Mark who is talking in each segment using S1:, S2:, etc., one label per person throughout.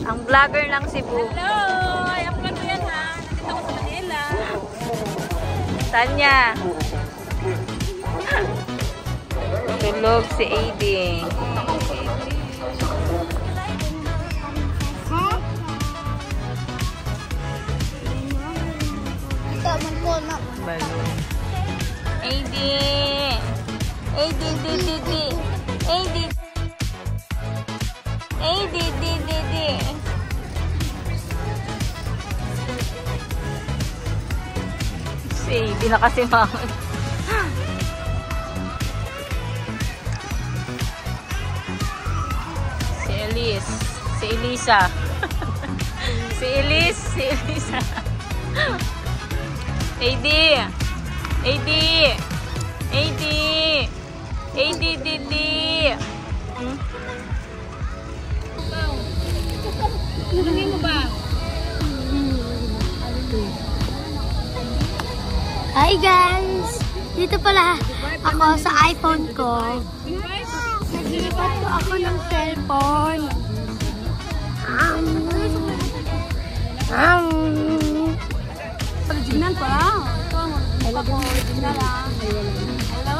S1: Ang vlogger ng Cebu.
S2: Hello! Ako lang yan ha. Nandito ako sa Manila.
S1: Tanya. Tulog si Aiding. Balon. Aiding. Aiding, di. Aiding. Aiding, di. Si Aiding na kasi mama. Si Elise. Si Elisa. Si Elise. Si Elisa. Aiding. Aiding. Aiding. Aiding, di.
S2: Tulungin mo ba?
S3: Hi guys! Dito pala ako sa iPhone ko. Naglipat ko ako ng cellphone.
S2: Original pa. Hello. Original ah. Hello.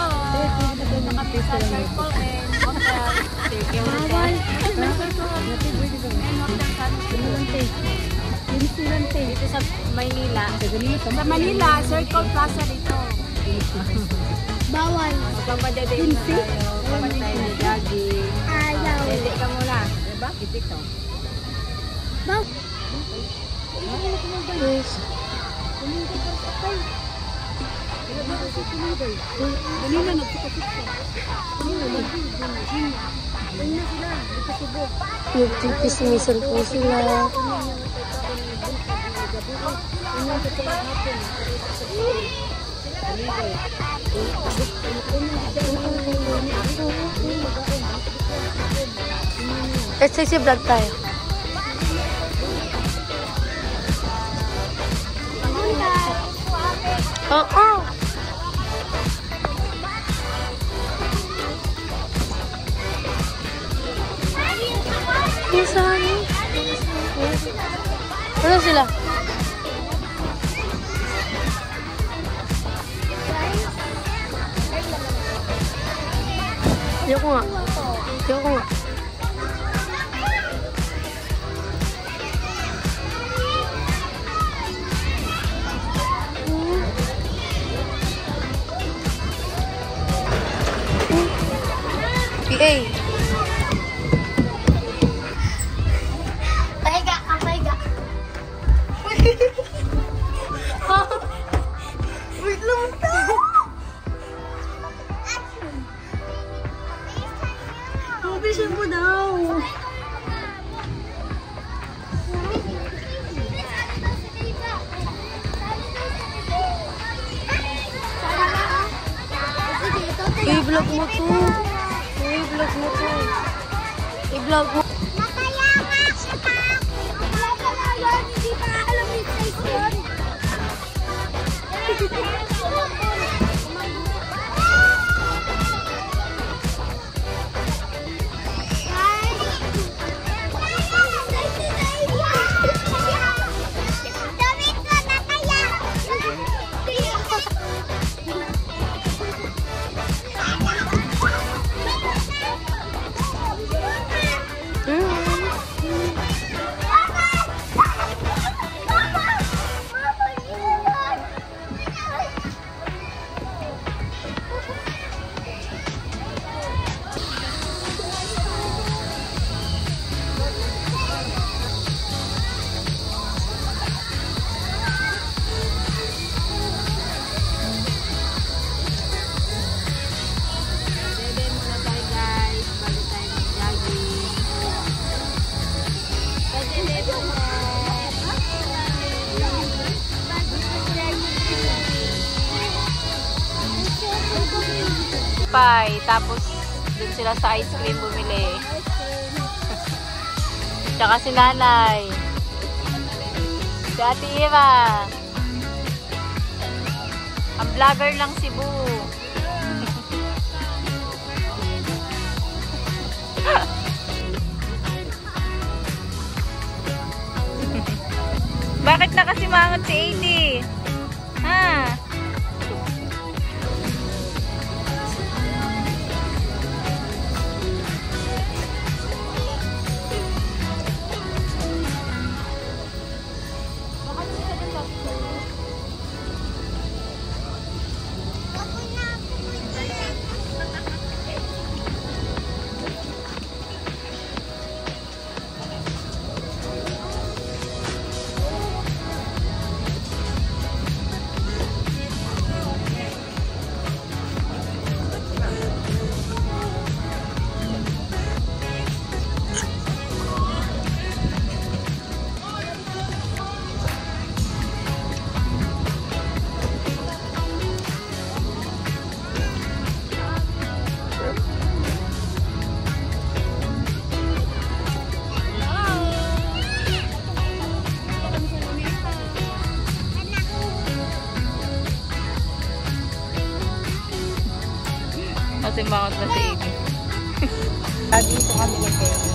S2: Nakapisa circle and hotel.
S1: Dito sa Maynila.
S2: Sa Manila, Circle Plaza dito.
S3: Bawal.
S1: Magpapadede na tayo. Pamatay na jogging.
S3: Ayaw.
S1: Dede ka muna. Diba? Itik to.
S3: Bawal. Yes.
S2: Ganina nagsuka-suka.
S3: Nagtipisimisan po sila. Let's say vlog tayo. Oo. Ano sila? Yoko nga. Yoko nga. PA. Pahiga, pahiga. Wait lang daw. Mabisan mo daw. I-vlog mo to. I-vlog mo to. I-vlog mo. Mataya nga siya pa. Wala ka na yun. Hindi pa alam yung size yun.
S1: Tapos dun sila sa ice cream bumili. Tsaka si nanay. Si Ate Eva. Ang vlogger ng Cebu. Bakit nakasimangot si AD? Ha? Masimangot na si AD. Dito kami ni Kevin.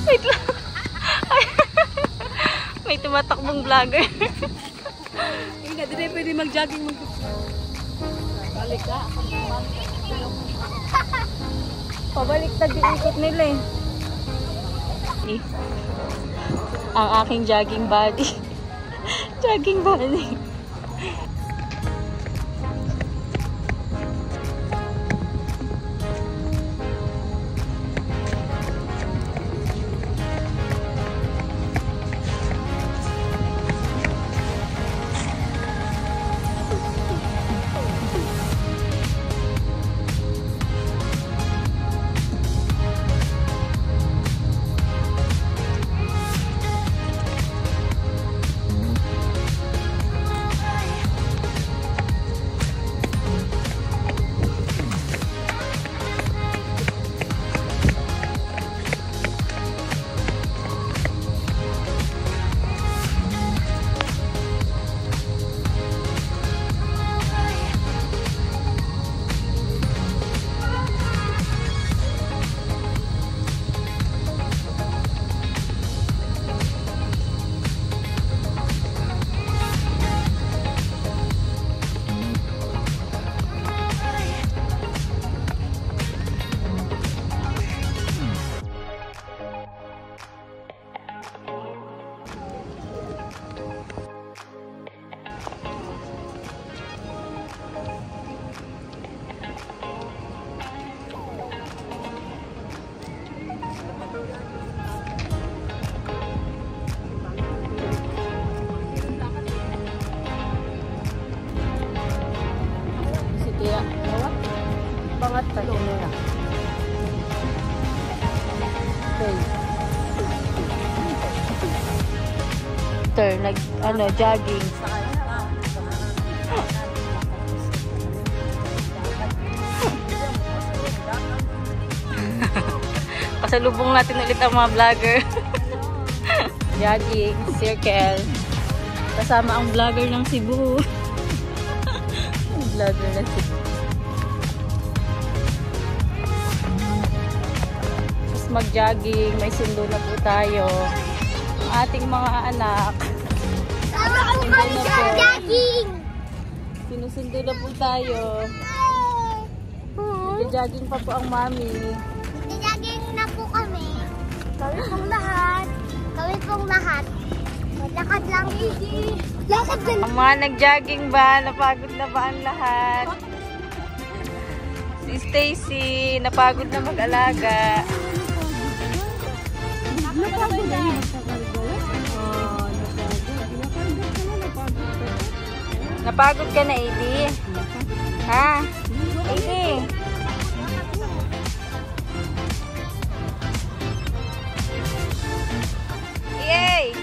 S1: Wait lang. May tumatakbong vlogger.
S2: Hindi na pwede mag-jogging Balik ka.
S1: Pabalik na ikot nila eh. Ang aking jogging body. Jogging body. Bangat pa ito nila. Turn, jogging. Pasalubong natin ulit ang mga vlogger. Jogging, circle. Kasama ang vlogger ng Cebu. Vlogger ng Cebu. Mag-jogging, may sundo na po tayo. Ang ating mga anak.
S3: Ako kami sa jogging.
S1: Sinusundo na po tayo. Nag-jogging pa po ang mami.
S3: Nag-jogging na po kami. Kami pong lahat. Lakad lang. Lakad lang.
S1: Ang mga nag-jogging ba? Napagod na ba ang lahat? Si Stacy, napagod na mag-alaga.
S2: Napagod na yun.
S1: Napagod ka na, AD? Ha? AD? Yay!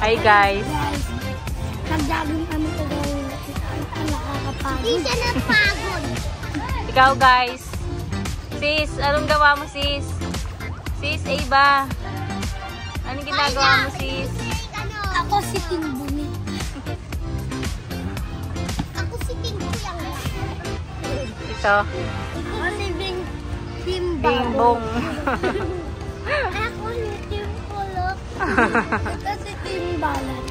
S1: Hi guys.
S3: Nag-jogging kami today. Ang nakakapagod. Hindi siya napagod.
S1: Ikaw guys. Sis, anong gawa mo sis? Sis, Ava. Anong ginagawa mo sis?
S3: Ako si Tingbuni.
S1: to?
S3: Kasi bimbang.
S1: Bingbong.
S3: Ako si Tim Kulok. Ito si Tim Balat.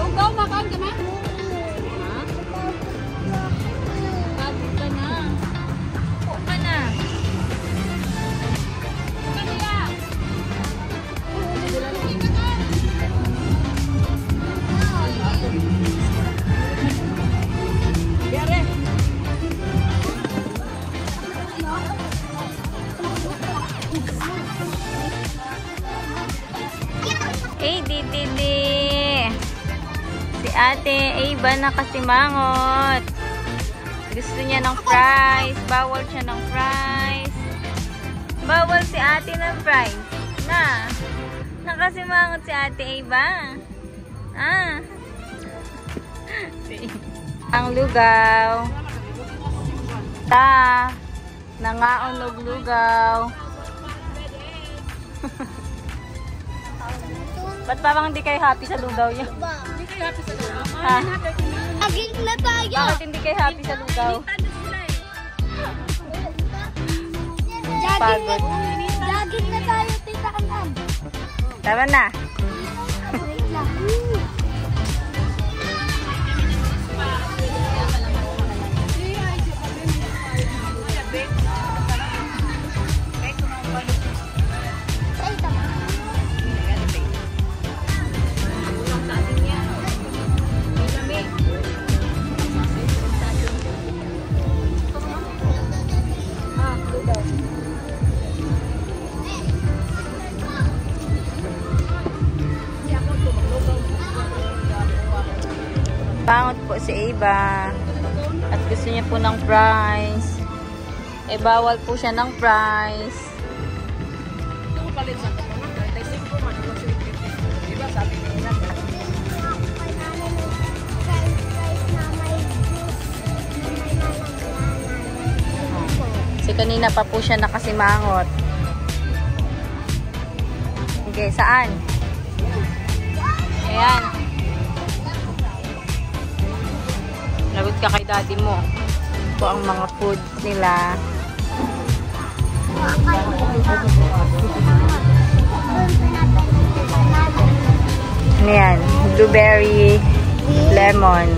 S2: Lugaw, makaon ka na? Pagod ka na.
S1: Upo ka na.
S2: Yare.
S1: Hey, Didi. Si Ate Ava nakasimangot. Gusto niya ng fries. Bawal siya ng fries. Bawal si ate ng fries. Na. Nakasimangot si Ate Ava. Ah. Ang lugaw. Ta. Nangaon og lugaw. Ba't parang hindi kayo happy sa lugaw niya?
S2: Hindi kayo happy sa lugaw.
S1: Ha?
S3: Aging na tayo.
S1: Bakit hindi kayo happy sa lugaw? Pagod.
S3: Jogging na tayo, Tita Anam.
S1: Tara na.
S3: Wait lang. Ay, tama.
S1: Bangot po si Ava. At gusto niya po ng fries. Eh, bawal po siya ng fries.
S2: Ito ko palit sa ito. 35 man. Diba sabi niya?
S1: Kasi kanina pa po siya nakasimangot. Okay, saan? Ayan. Lagot ka kay daddy mo. Ito ang mga food nila. Ano yan? Blueberry, lemon.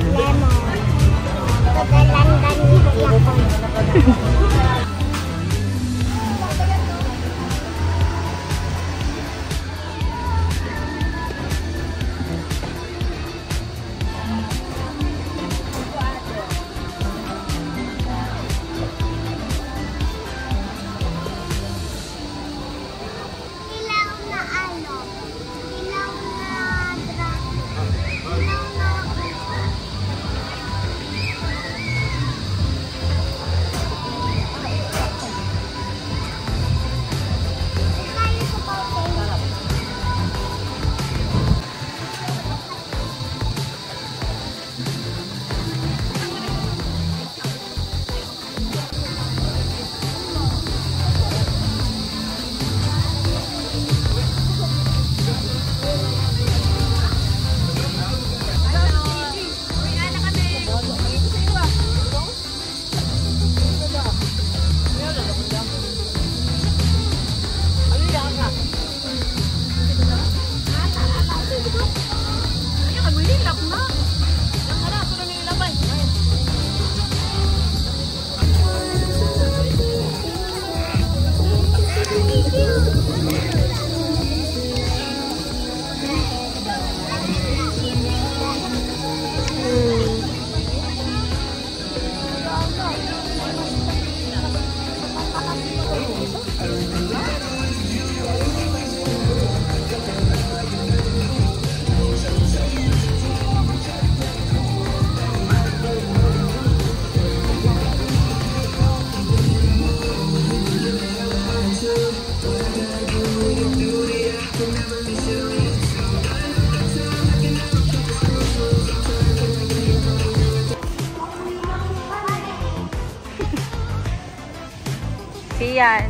S1: yan?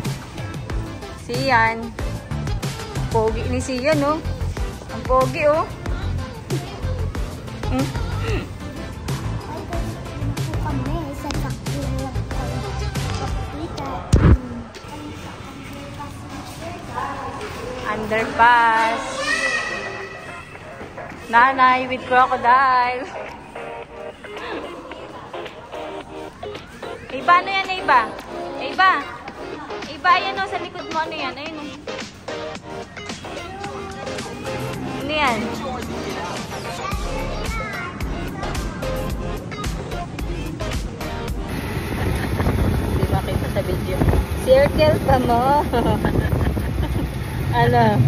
S1: Sian. Pogi ni Sian, oh. Ang pogi, oh.
S3: Kami sa sakyan.
S1: Underpass. Nanay with crocodile. Iba, ano yan, Iba? Iba. Iba, yan o, sa likod mo, ano yan? Ayun o. Ano yan? Hindi makita sa video. Circle pa mo. Ano?